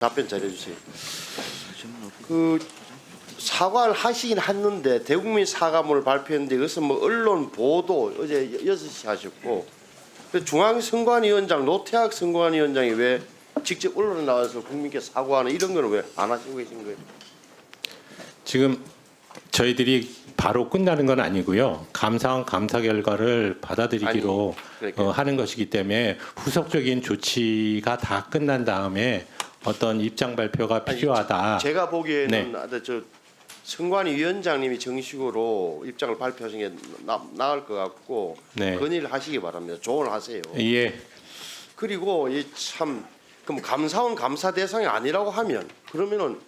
답변 잘해주세요. 그 사과를 하시긴 했는데 대국민 사과문을 발표했는데 그것은 뭐 언론 보도 어제 6시 하셨고 중앙선관위원장 노태학 선관위원장이 왜 직접 언론에 나와서 국민께 사과하는 이런 거는 왜 안 하시고 계신 거예요? 지금 저희들이 바로 끝나는 건 아니고요. 감사원 감사 결과를 받아들이기로 그러니까요. 하는 것이기 때문에 후속적인 조치가 다 끝난 다음에 어떤 입장 발표가 필요하다. 제가 보기에는 저 선관위 위원장님이 정식으로 입장을 발표하시는 게 나을 것 같고 네. 건의를 하시기 바랍니다. 조언을 하세요. 예, 그리고 이 참 그럼 감사원 감사 대상이 아니라고 하면 그러면은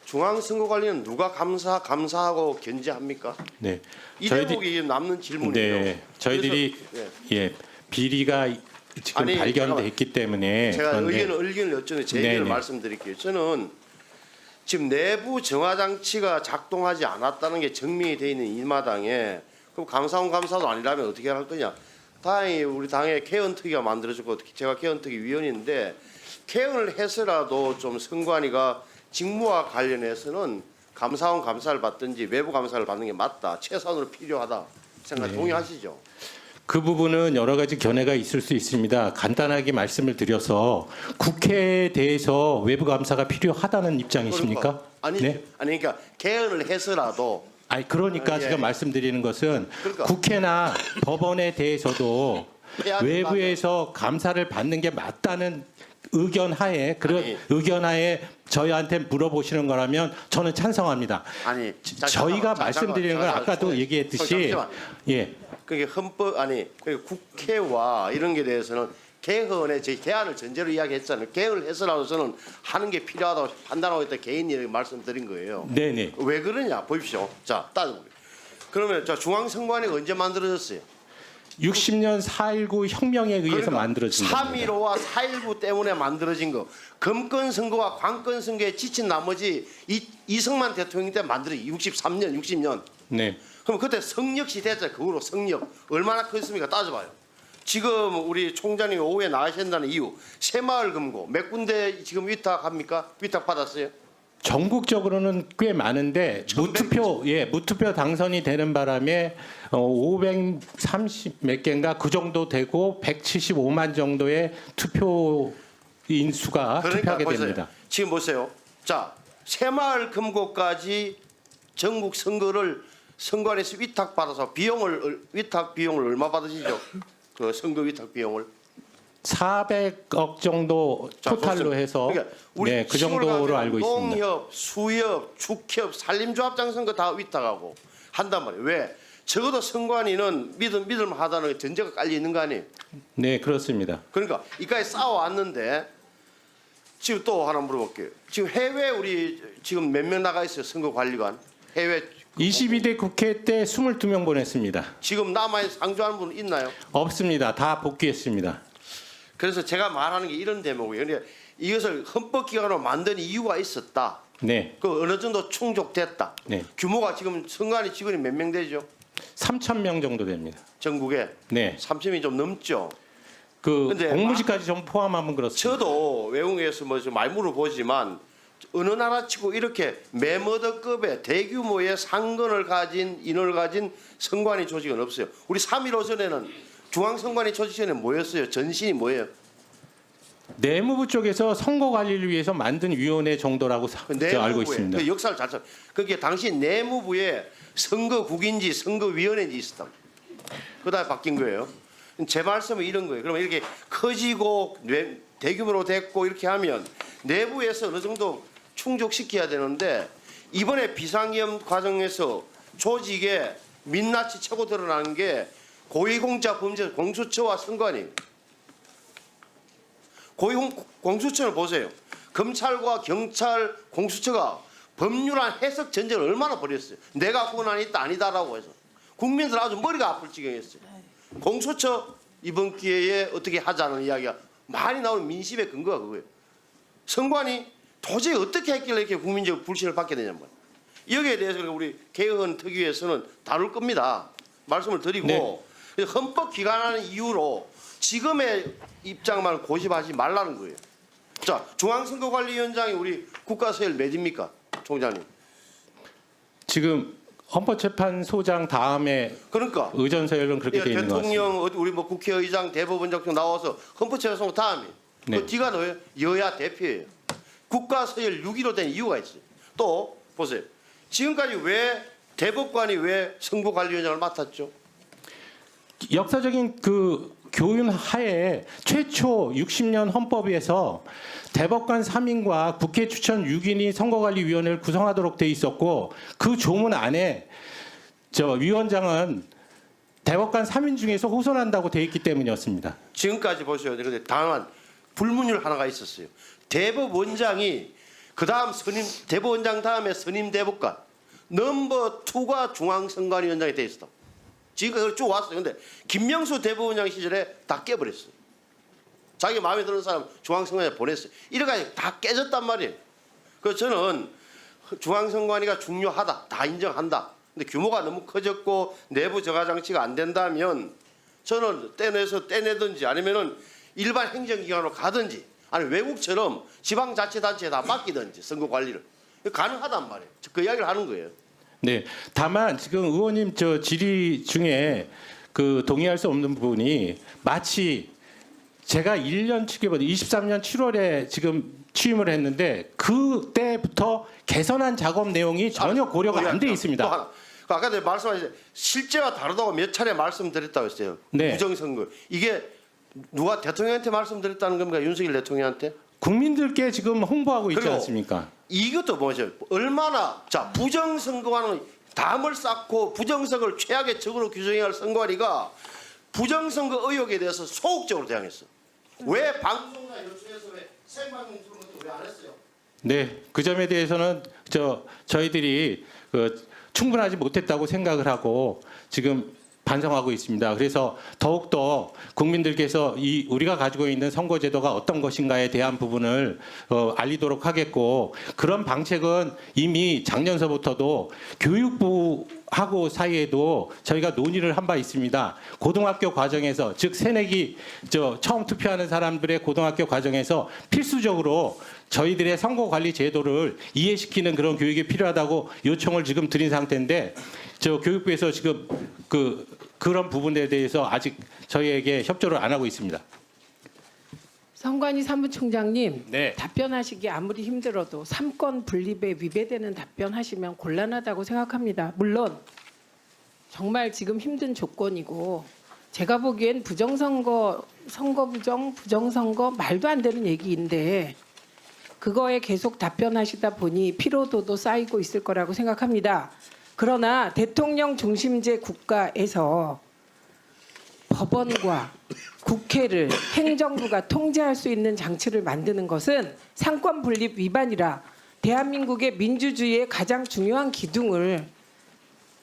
중앙선거관리는 누가 감사하고 견제합니까? 네. 이 대목이 남는 질문이에요. 네, 저희들이 그래서, 예 비리가 지금 아니, 발견됐기 때문에 제가 그런데 의견을 여쭤서 제 의견을 네네. 말씀드릴게요. 저는 지금 내부 정화 장치가 작동하지 않았다는 게 증명이 돼 있는 이 마당에 그럼 감사원 감사도 아니라면 어떻게 할 거냐? 다행히 우리 당에 개헌특위가 만들어졌고 제가 개헌특위 위원인데 개헌을 해서라도 좀 선관위가 직무와 관련해서는 감사원 감사를 받든지 외부 감사를 받는 게 맞다. 최소한으로 필요하다. 생각 동의하시죠? 그 부분은 여러 가지 견해가 있을 수 있습니다. 간단하게 말씀을 드려서 국회에 대해서 외부 감사가 필요하다는 입장이십니까? 아니, 네? 아니 그러니까 개헌을 해서라도 아니 그러니까 예. 제가 말씀드리는 것은 그러니까. 국회나 법원에 대해서도 해야지 외부에서 감사를 받는 게 맞다는 의견 하에 그런 아니. 의견 하에 저희한테 물어보시는 거라면 저는 찬성합니다. 아니 저희가 말씀드리는 건 아까도 얘기했듯이 잠시만. 예. 그게 헌법 아니 그 국회와 이런 게 대해서는 개헌에 제 개헌을 전제로 이야기했잖아요. 개헌을 해서라도서는 하는 게 필요하다고 판단하고 있다 개인이 말씀드린 거예요. 네네. 왜 그러냐 보십시오. 자 따져보세요. 그러면 자 중앙선관위가 언제 만들어졌어요? 60년 4.19 혁명에 의해서 그러니까 만들어진 겁니다. 3.15와 4.19 때문에 만들어진 거. 금권 선거와 관권 선거에 지친 나머지 이승만 대통령 때 만들어진 63년, 60년. 네. 그럼 그때 성역 시대죠. 그 후로 성역 얼마나 컸습니까? 따져봐요. 지금 우리 총장님이 오후에 나가신다는 이유 새마을 금고 몇 군데 지금 위탁합니까? 위탁 받았어요? 전국적으로는 꽤 많은데 무투표 당선이 되는 바람에 530 몇 개인가 그 정도 되고 175만 정도의 투표인 수가 투표하게 보세요. 됩니다. 지금 보세요. 자 새마을 금고까지 전국 선거를 선관위에서 위탁 받아서 위탁 비용을 얼마 받으시죠? 그 선거 위탁 비용을 400억 정도 자, 토탈로 좋습니다. 해서 그러니까 우리 네, 그 시골 정도로 가면 알고 있습니다. 농협, 수협, 축협, 산림조합장 선거 다 위탁하고 한단 말이에요. 왜? 적어도 선관위는 믿을만하다는 전제가 깔려 있는 거 아니에요? 네, 그렇습니다. 그러니까 이까지 싸워왔는데 지금 또 하나 물어볼게요. 지금 해외 우리 지금 몇 명 나가 있어요? 선거관리관 해외 22대 국회 때 22명 보냈습니다. 지금 남아있는 상주하는 분 있나요? 없습니다. 다 복귀했습니다. 그래서 제가 말하는 게 이런 대목이에요. 그러니까 이것을 헌법기관으로 만든 이유가 있었다. 네. 그 어느 정도 충족됐다. 네. 규모가 지금 선관위 직원이 몇 명 되죠? 3,000명 정도 됩니다. 전국에 네. 3,000명이 좀 넘죠. 그 근데 공무직까지 좀 포함하면 그렇습니다. 저도 외국에서 뭐 말문을 보지만 어느 나라치고 이렇게 매머더급의 대규모의 상권을 가진 인원을 가진 선관위 조직은 없어요. 우리 3.15 전에는 중앙선관위 조직 전에 뭐였어요? 전신이 뭐예요? 내무부 쪽에서 선거 관리를 위해서 만든 위원회 정도라고 제가 알고 있습니다. 그 역사를 잘 그게 당시 내무부에 선거국인지 선거위원회인지 있었다. 그다음에 바뀐 거예요. 제 말씀은 이런 거예요. 그러면 이렇게 커지고 대규모로 됐고 이렇게 하면 내부에서 어느 정도 충족시켜야 되는데 이번에 비상계엄 과정에서 조직의 민낯이 최고 드러나는 게 고위공자 범죄 공수처와 선관위. 공수처를 보세요. 검찰과 경찰, 공수처가 법률안 해석 전쟁을 얼마나 벌였어요. 내가 권한이 있다 아니다라고 해서 국민들 아주 머리가 아플 지경이었어요. 공수처 이번 기회에 어떻게 하자는 이야기가 많이 나오는 민심의 근거가 그거예요. 선관위 도저히 어떻게 했길래 이렇게 국민적 불신을 받게 되냐면 여기에 대해서 우리 개헌 특위에서는 다룰 겁니다. 말씀을 드리고 네. 헌법 기관하는 이유로 지금의 입장만 고집하지 말라는 거예요. 자, 중앙선거관리위원장이 우리 국가서열 몇입니까, 총장님? 지금 헌법재판소장 다음에 그러니까 의전 서열은 그렇게 되어 있는 것 같습니다. 대통령, 우리 뭐 국회의장, 대법원장 중 나와서 헌법재판소 다음에 네. 그 뒤가 너예요? 여야 대표예요. 국가서열 6위로 된 이유가 있어요. 또 보세요. 지금까지 왜 대법관이 왜 선거관리위원장을 맡았죠? 역사적인 그 교훈 하에 최초 60년 헌법에서 대법관 3인과 국회 추천 6인이 선거관리위원회를 구성하도록 돼 있었고 그 조문 안에 저 위원장은 대법관 3인 중에서 호선한다고 돼 있기 때문이었습니다. 지금까지 보셔야 되는데 다만 불문율 하나가 있었어요. 대법원장이 그다음 대법원장 다음에 선임 대법관 넘버 2가 중앙선관위원장이 돼 있었다. 지금까지 쭉 왔어요. 근데 김명수 대법원장 시절에 다 깨버렸어요. 자기 마음에 드는 사람 중앙선관위에 보냈어요. 이래가지고 다 깨졌단 말이에요. 그래서 저는 중앙선관위가 중요하다. 다 인정한다. 근데 규모가 너무 커졌고 내부 저하 장치가 안 된다면 저는 떼내든지 아니면은 일반 행정기관으로 가든지 아니 외국처럼 지방자치단체에 다 맡기든지 선거 관리를 가능하단 말이에요. 그 이야기를 하는 거예요. 네. 다만 지금 의원님 저 질의 중에 그 동의할 수 없는 부분이 마치 제가 1년 7개월 23년 7월에 지금 취임을 했는데 그때부터 개선한 작업 내용이 전혀 고려가 안 돼 있습니다. 또 하나. 아까 내가 말씀하신 실제와 다르다고 몇 차례 말씀드렸다고 했어요. 네. 부정선거. 이게 누가 대통령한테 말씀드렸다는 겁니까? 윤석열 대통령한테? 국민들께 지금 홍보하고 있지 그리고 않습니까? 이것도 뭐죠? 얼마나 자 부정선거와는 담을 쌓고 부정선거를 최악의 적으로 규정해야 할 선거관리가 부정선거 의혹에 대해서 소극적으로 대응했어. 왜 방송이나 연수에서 왜 생방송 주는 것도 왜 안 했어요? 네, 그 점에 대해서는 저희들이 충분하지 못했다고 생각을 하고 지금 반성하고 있습니다. 그래서 더욱더 국민들께서 우리가 가지고 있는 선거제도가 어떤 것인가에 대한 부분을 알리도록 하겠고 그런 방책은 이미 작년서부터도 교육부하고 사이에도 저희가 논의를 한 바 있습니다. 고등학교 과정에서 즉 새내기 처음 투표하는 사람들의 고등학교 과정에서 필수적으로 저희들의 선거관리 제도를 이해시키는 그런 교육이 필요하다고 요청을 지금 드린 상태인데 교육부에서 지금 그런 부분에 대해서 아직 저희에게 협조를 안 하고 있습니다. 선관위 사무총장님, 네. 답변하시기 아무리 힘들어도 삼권 분립에 위배되는 답변하시면 곤란하다고 생각합니다. 물론 정말 지금 힘든 조건이고 제가 보기엔 부정선거, 선거부정, 부정선거 말도 안 되는 얘기인데 그거에 계속 답변하시다 보니 피로도도 쌓이고 있을 거라고 생각합니다. 그러나 대통령 중심제 국가에서 법원과 국회를 행정부가 통제할 수 있는 장치를 만드는 것은 상권 분립 위반이라 대한민국의 민주주의의 가장 중요한 기둥을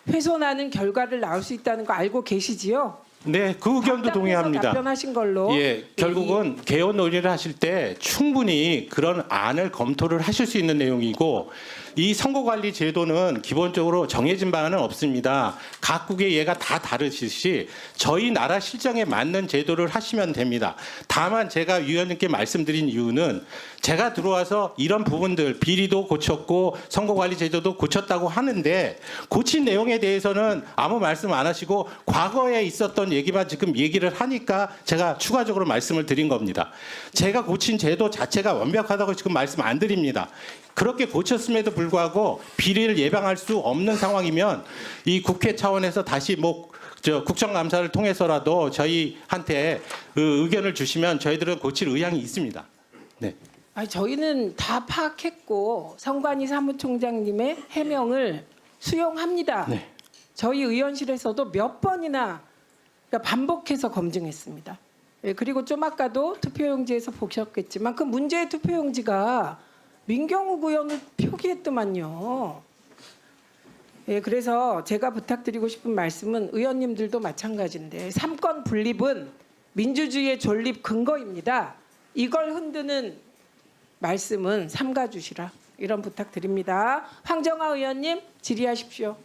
훼손하는 결과를 낳을 수 있다는 거 알고 계시지요? 네, 그 의견도 답답해서 동의합니다. 답변하신 걸로. 예, 결국은 개헌 논의를 하실 때 충분히 그런 안을 검토를 하실 수 있는 내용이고 이 선거관리 제도는 기본적으로 정해진 바는 없습니다. 각국의 예가 다 다르듯이 저희 나라 실정에 맞는 제도를 하시면 됩니다. 다만 제가 위원님께 말씀드린 이유는 제가 들어와서 이런 부분들 비리도 고쳤고 선거관리 제도도 고쳤다고 하는데 고친 내용에 대해서는 아무 말씀 안 하시고 과거에 있었던 얘기만 지금 얘기를 하니까 제가 추가적으로 말씀을 드린 겁니다. 제가 고친 제도 자체가 완벽하다고 지금 말씀 안 드립니다. 그렇게 고쳤음에도 불구하고 비리를 예방할 수 없는 상황이면 이 국회 차원에서 다시 국정감사를 통해서라도 저희한테 의견을 주시면 저희들은 고칠 의향이 있습니다. 네. 아니, 저희는 다 파악했고 선관위 사무총장님의 해명을 수용합니다. 네. 저희 의원실에서도 몇 번이나 그러니까 반복해서 검증했습니다. 예, 그리고 좀 아까도 투표용지에서 보셨겠지만 그 문제의 투표용지가 민경욱 의원을 표기했더만요. 예, 그래서 제가 부탁드리고 싶은 말씀은 의원님들도 마찬가지인데 삼권 분립은 민주주의의 존립 근거입니다. 이걸 흔드는 말씀은 삼가주시라 이런 부탁드립니다. 황정화 의원님 질의하십시오.